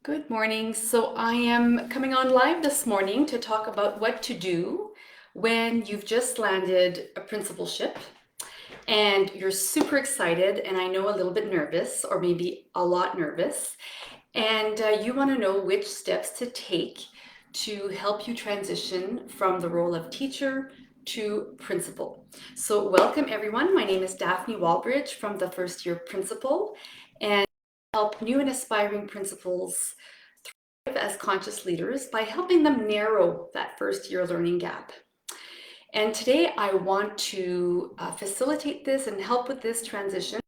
Good morning. So I am coming on live this morning to talk about what to do when you've just landed a principalship and you're super excited and I know a little bit nervous or maybe a lot nervous, and you want to know which steps to take to help you transition from the role of teacher to principal. So welcome everyone. My name is Daphne Walbridge from the First Year Principal, and help new and aspiring principals thrive as conscious leaders by helping them narrow that first year learning gap. And today I want to facilitate this and help with this transition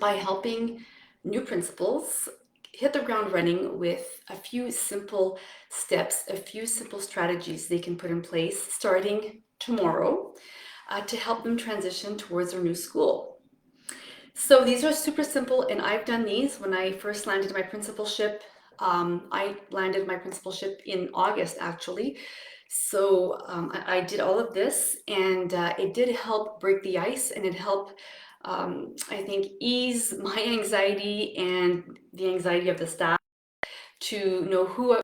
by helping new principals hit the ground running with a few simple steps, a few simple strategies they can put in place starting tomorrow to help them transition towards their new school. So these are super simple, and I've done these when I first landed my principalship. I landed my principalship in August, actually. So I did all of this, and it did help break the ice, and it helped, I think, ease my anxiety and the anxiety of the staff to know who I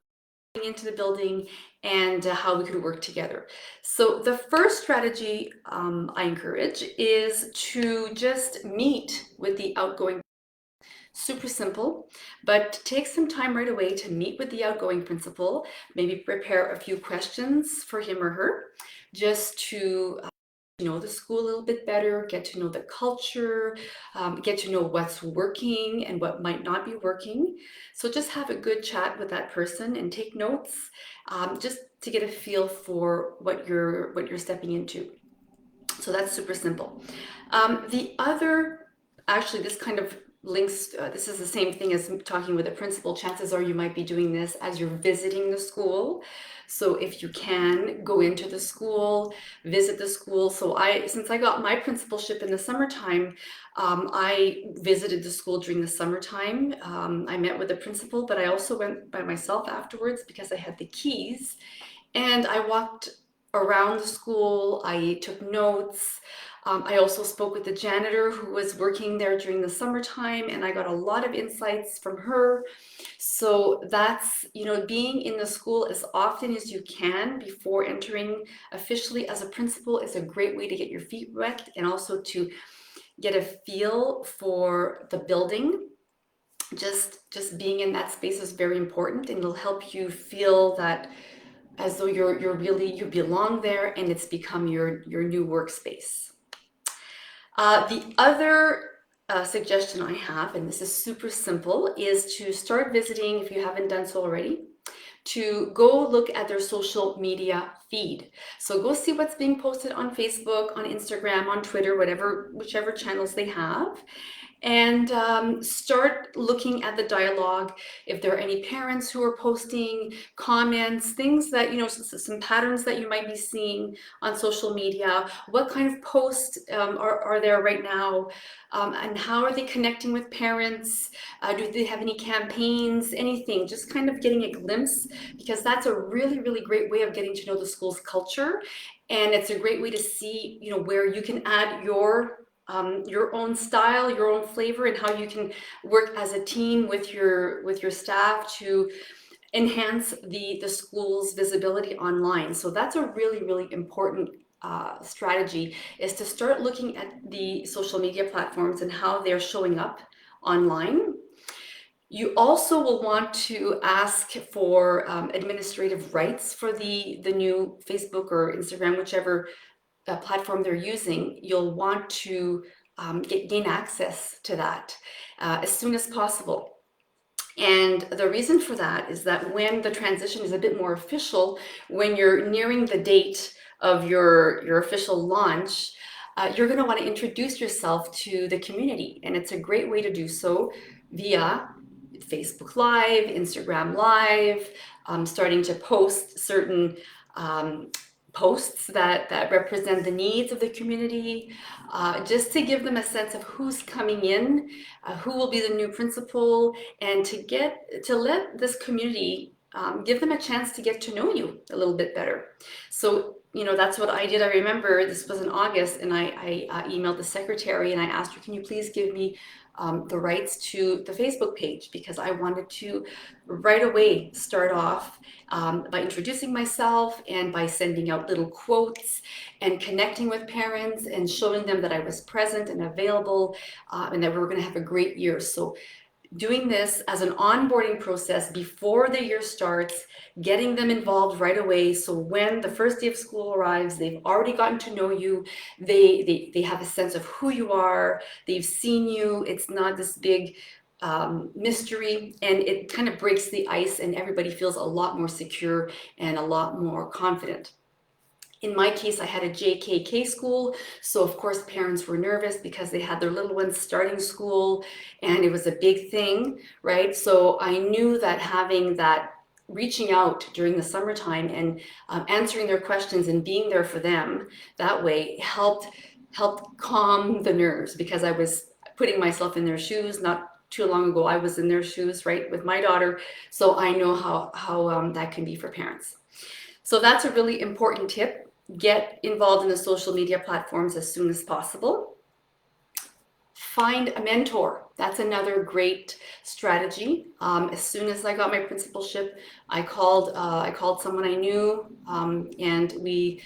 into the building and how we could work together. So the first strategy I encourage is to just meet with the outgoing. Super simple, but take some time right away to meet with the outgoing principal, maybe prepare a few questions for him or her, just to know the school a little bit better, get to know the culture, get to know what's working and what might not be working. So just have a good chat with that person and take notes, just to get a feel for what you're stepping into. So that's super simple. The other, actually, this kind of links, this is the same thing as talking with a principal. Chances are you might be doing this as you're visiting the school. So if you can go into the school, visit the school. So since I got my principalship in the summertime, I visited the school during the summertime. I met with the principal, but I also went by myself afterwards because I had the keys. And I walked around the school, I took notes. I also spoke with the janitor who was working there during the summertime, and I got a lot of insights from her. So that's, being in the school as often as you can before entering officially as a principal is a great way to get your feet wet and also to get a feel for the building. Just being in that space is very important, and it'll help you feel that as though you belong there and it's become your new workspace. The other suggestion I have, and this is super simple, is to start visiting, if you haven't done so already, to go look at their social media feed. So go see what's being posted on Facebook, on Instagram, on Twitter, whichever channels they have, and start looking at the dialogue. If there are any parents who are posting comments, things that, some patterns that you might be seeing on social media, what kind of posts are there right now, and how are they connecting with parents? Do they have any campaigns, anything, just kind of getting a glimpse, because that's a really, really great way of getting to know the school's culture. And it's a great way to see, where you can add your own style, your own flavor, and how you can work as a team with your staff to enhance the school's visibility online. So that's a really, really important strategy, is to start looking at the social media platforms and how they're showing up online. You also will want to ask for administrative rights for the new Facebook or Instagram, whichever platform they're using. You'll want to gain access to that as soon as possible. And the reason for that is that when the transition is a bit more official, when you're nearing the date of your official launch, you're going to want to introduce yourself to the community. And it's a great way to do so via Facebook Live, Instagram Live, starting to post certain posts that represent the needs of the community, just to give them a sense of who's coming in, who will be the new principal, and to let this community give them a chance to get to know you a little bit better. So that's what I did. I remember this was in August, and I emailed the secretary and I asked her, can you please give me the rights to the Facebook page, because I wanted to right away start off by introducing myself and by sending out little quotes and connecting with parents and showing them that I was present and available, and that we were going to have a great year. So doing this as an onboarding process before the year starts, getting them involved right away. So when the first day of school arrives, they've already gotten to know you. They have a sense of who you are. They've seen you. It's not this big mystery, and it kind of breaks the ice, and everybody feels a lot more secure and a lot more confident. In my case, I had a JKK school, so of course parents were nervous because they had their little ones starting school, and it was a big thing, right? So I knew that having that, reaching out during the summertime and answering their questions and being there for them that way helped calm the nerves, because I was putting myself in their shoes. Not too long ago, I was in their shoes, right, with my daughter, so I know how that can be for parents. So that's a really important tip. Get involved in the social media platforms as soon as possible. Find a mentor. That's another great strategy. As soon as I got my principalship, I called someone I knew, and we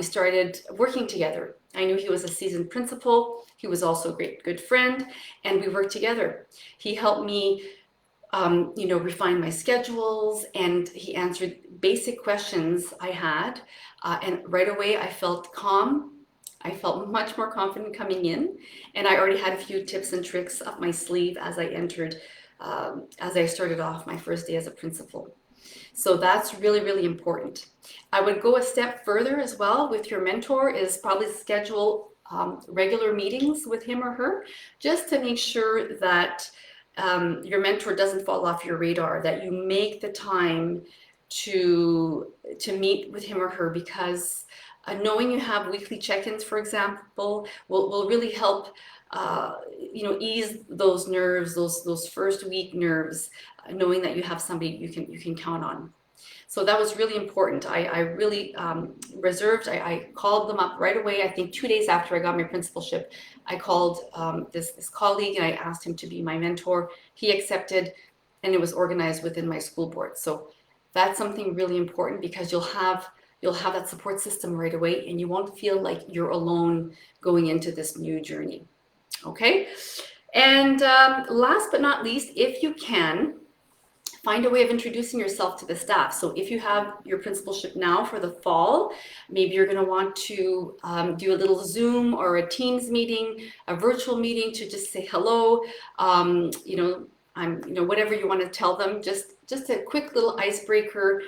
started working together. I knew he was a seasoned principal. He was also a great good friend, and we worked together. He helped me refine my schedules, and he answered basic questions I had. And right away, I felt calm. I felt much more confident coming in, and I already had a few tips and tricks up my sleeve as I started off my first day as a principal. So that's really, really important. I would go a step further as well with your mentor, is probably schedule regular meetings with him or her, just to make sure that your mentor doesn't fall off your radar, that you make the time to meet with him or her, because knowing you have weekly check-ins, for example, will really help ease those nerves, those first week nerves, knowing that you have somebody you can count on. So that was really important. I really reserved. I called them up right away. I think 2 days after I got my principalship, I called this colleague and I asked him to be my mentor. He accepted, and it was organized within my school board. So that's something really important, because you'll have that support system right away, and you won't feel like you're alone going into this new journey. Okay, and last but not least, if you can, find a way of introducing yourself to the staff. So if you have your principalship now for the fall, maybe you're going to want to do a little Zoom or a Teams meeting, a virtual meeting, to just say hello. Whatever you want to tell them, just a quick little icebreaker,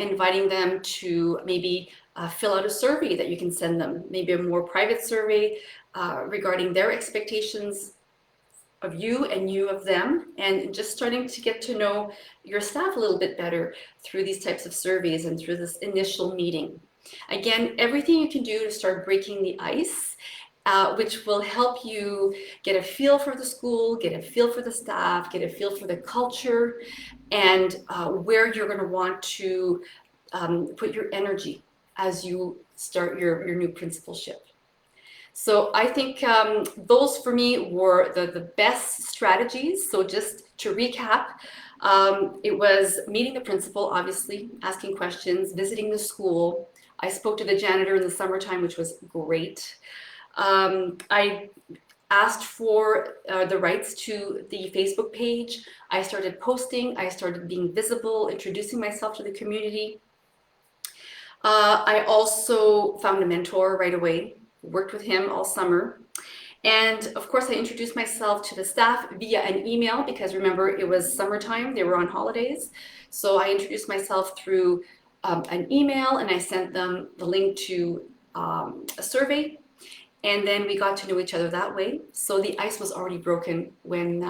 inviting them to maybe fill out a survey that you can send them, maybe a more private survey regarding their expectations of you and you of them, and just starting to get to know your staff a little bit better through these types of surveys and through this initial meeting. Again, everything you can do to start breaking the ice, which will help you get a feel for the school, get a feel for the staff, get a feel for the culture, and where you're going to want to put your energy as you start your new principalship. So I think those for me were the best strategies. So just to recap, it was meeting the principal, obviously, asking questions, visiting the school. I spoke to the janitor in the summertime, which was great. I asked for the rights to the Facebook page. I started posting. I started being visible, introducing myself to the community. I also found a mentor right away, worked with him all summer. And of course, I introduced myself to the staff via an email, because remember, it was summertime, they were on holidays. So I introduced myself through an email, and I sent them the link to a survey. And then we got to know each other that way. So the ice was already broken when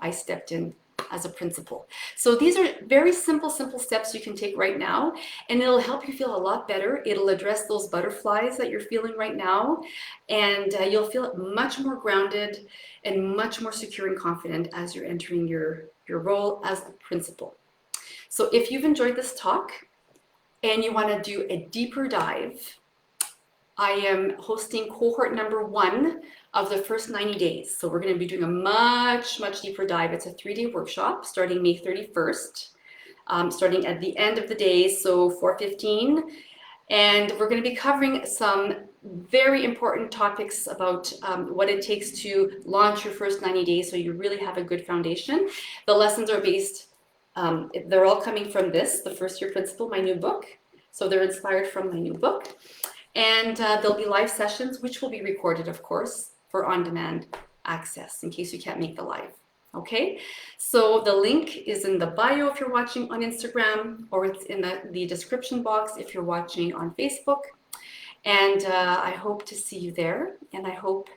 I stepped in as a principal. So these are very simple steps you can take right now, and it'll help you feel a lot better. It'll address those butterflies that you're feeling right now, and you'll feel much more grounded and much more secure and confident as you're entering your role as a principal. So if you've enjoyed this talk, and you want to do a deeper dive, I am hosting cohort number 1 of the first 90 days. So we're going to be doing a much deeper dive. It's a 3-day workshop starting May 31st, starting at the end of the day, so 4:15. And we're going to be covering some very important topics about what it takes to launch your first 90 days so you really have a good foundation. The lessons are based, they're all coming from this, The First Year Principal, my new book. So they're inspired from my new book. And there'll be live sessions, which will be recorded, of course, for on-demand access in case you can't make the live. Okay, so the link is in the bio if you're watching on Instagram, or it's in the description box if you're watching on Facebook. And I hope to see you there. And I hope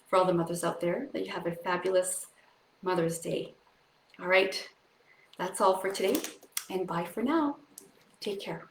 for all the mothers out there that you have a fabulous Mother's Day. All right, that's all for today. And bye for now. Take care.